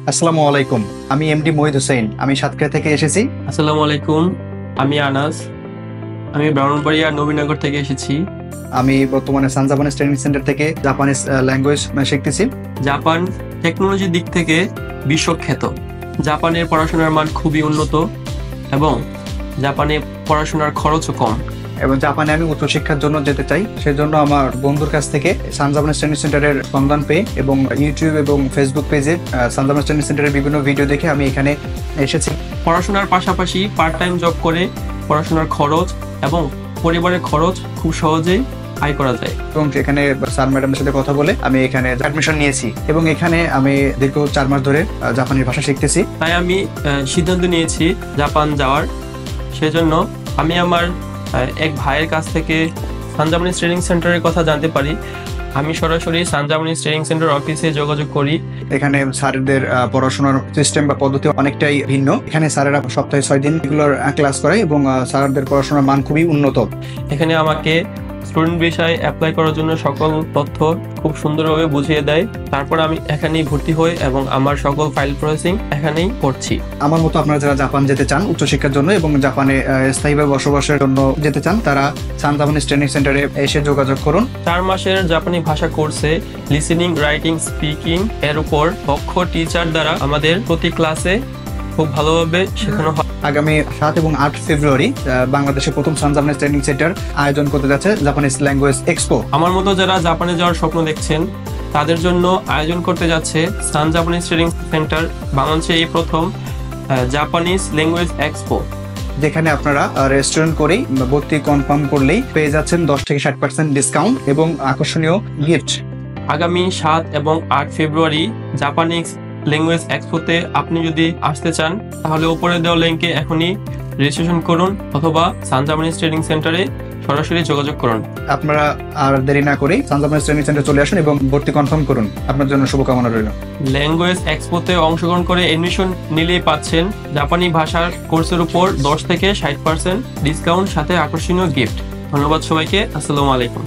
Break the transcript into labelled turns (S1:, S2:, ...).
S1: আসসালামু আলাইকুম। আমি এমডি মহিদ হোসেন। আমি সাতক্ষীরা থেকে এসেছি।
S2: আসসালামু আলাইকুম, আমি আনাস। আমি ব্রাহ্মণবাড়িয়া নবীনগর থেকে এসেছি।
S1: আমি বর্তমানে সান জাপানিজ ট্রেনিং সেন্টার থেকে জাপানিজ ল্যাঙ্গুয়েজ শিখতেছি।
S2: জাপান টেকনোলজির দিক থেকে বিশ্বখ্যাত। জাপানের পড়াশোনার মান খুবই উন্নত এবং জাপানে পড়াশোনার খরচও কম।
S1: এবং জাপানে আমি উচ্চশিক্ষার জন্য যেতে চাই, সেজন্য আমার বন্ধুর কাছ থেকে সান জাপানিজ ট্রেনিং সেন্টারের সন্ধান পেয়ে এবং ইউটিউব এবং ফেসবুক পেজে সান জাপানিজ ট্রেনিং সেন্টারের বিভিন্ন ভিডিও দেখে আমি এখানে এসেছি।
S2: পড়াশোনার পাশাপাশি পার্ট টাইম জব করে পড়াশোনার খরচ এবং পরিবারের খরচ খুব সহজেই আয় করা যায়।
S1: এবং এখানে স্যার ম্যাডামের সাথে কথা বলে আমি এখানে অ্যাডমিশন নিয়েছি এবং এখানে আমি দীর্ঘ 4 মাস ধরে জাপানি ভাষা শিখতেছি।
S2: তাই আমি সিদ্ধান্ত নিয়েছি জাপান যাওয়ার। সেজন্য আমি আমার এক ভাইয়ের কাছ থেকে সান জাপানিজ ট্রেনিং সেন্টারের কথা জানতে পারি। আমি সরাসরি সান জাপানিজ ট্রেনিং সেন্টার অফিসে যোগাযোগ করি।
S1: এখানে স্যারদের পড়াশোনার সিস্টেম বা পদ্ধতি অনেকটাই ভিন্ন। এখানে স্যারেরা সপ্তাহে 6 দিন এগুলোর ক্লাস করে এবং স্যারদের পড়াশোনার মান খুবই উন্নত।
S2: এখানে আমাকে স্টুডেন্ট ভিসায় অ্যাপ্লাই করার জন্য সকল তথ্য খুব সুন্দরভাবে বুঝিয়ে দেয়। তারপর আমি এখানেই ভর্তি হই এবং আমার সকল ফাইল প্রসেসিং এখানেই করছি।
S1: আমার মতো আপনারা যারা জাপান যেতে চান উচ্চশিক্ষার জন্য এবং জাপানে স্থায়ীভাবে বসবাসের জন্য যেতে চান, তারা সান জাপানিজ ট্রেনিং সেন্টারে এসে যোগাযোগ করুন।
S2: 4 মাসের জাপানি ভাষা কোর্সে লিসেনিং, রাইটিং, স্পিকিং এর উপর দক্ষ টিচার দ্বারা আমাদের প্রতি ক্লাসে খুব ভালোভাবে শেখানো হয়।
S1: আগামী 7 এবং 8 ফেব্রুয়ারি বাংলাদেশে প্রথম সান জাপানিজ ট্রেনিং সেন্টার আয়োজন করতে যাচ্ছে জাপানিজ ল্যাঙ্গুয়েজ এক্সপো।
S2: আমার মতো যারা জাপানে যাওয়ার স্বপ্ন দেখছেন তাদের জন্য আয়োজন করতে যাচ্ছে সান জাপানিজ ট্রেনিং সেন্টার বাংলাদেশে এই প্রথম জাপানিজ ল্যাঙ্গুয়েজ এক্সপো,
S1: যেখানে আপনারা রেস্টুরেন্ট করেই ভর্তি কনফার্ম করলেই পেয়ে যাচ্ছেন 10 থেকে 60% ডিসকাউন্ট এবং আকর্ষণীয় গিফট।
S2: আগামী 7 এবং 8 ফেব্রুয়ারি জাপানিজ ল্যাঙ্গুয়েজ এক্সপোতে আপনি যদি আসতে চান তাহলে উপরে দেওয়া লিংকে এখনই রেজিস্ট্রেশন করুন অথবা সান জাপানিজ ট্রেনিং সেন্টারে সরাসরি যোগাযোগ করুন।
S1: আপনারা আর দেরি না করে সান জাপানিজ ট্রেনিং সেন্টারে চলে আসুন এবং ভর্তি কনফার্ম করুন। আপনার জন্য শুভকামনা রইল।
S2: ল্যাঙ্গুয়েজ এক্সপোতে অংশগ্রহণ করে এডমিশন নিলেই পাচ্ছেন জাপানি ভাষার কোর্সের উপর 10 থেকে 60% ডিসকাউন্ট সাথে আকর্ষণীয় গিফট। ধন্যবাদ সবাইকে। আসসালামু আলাইকুম।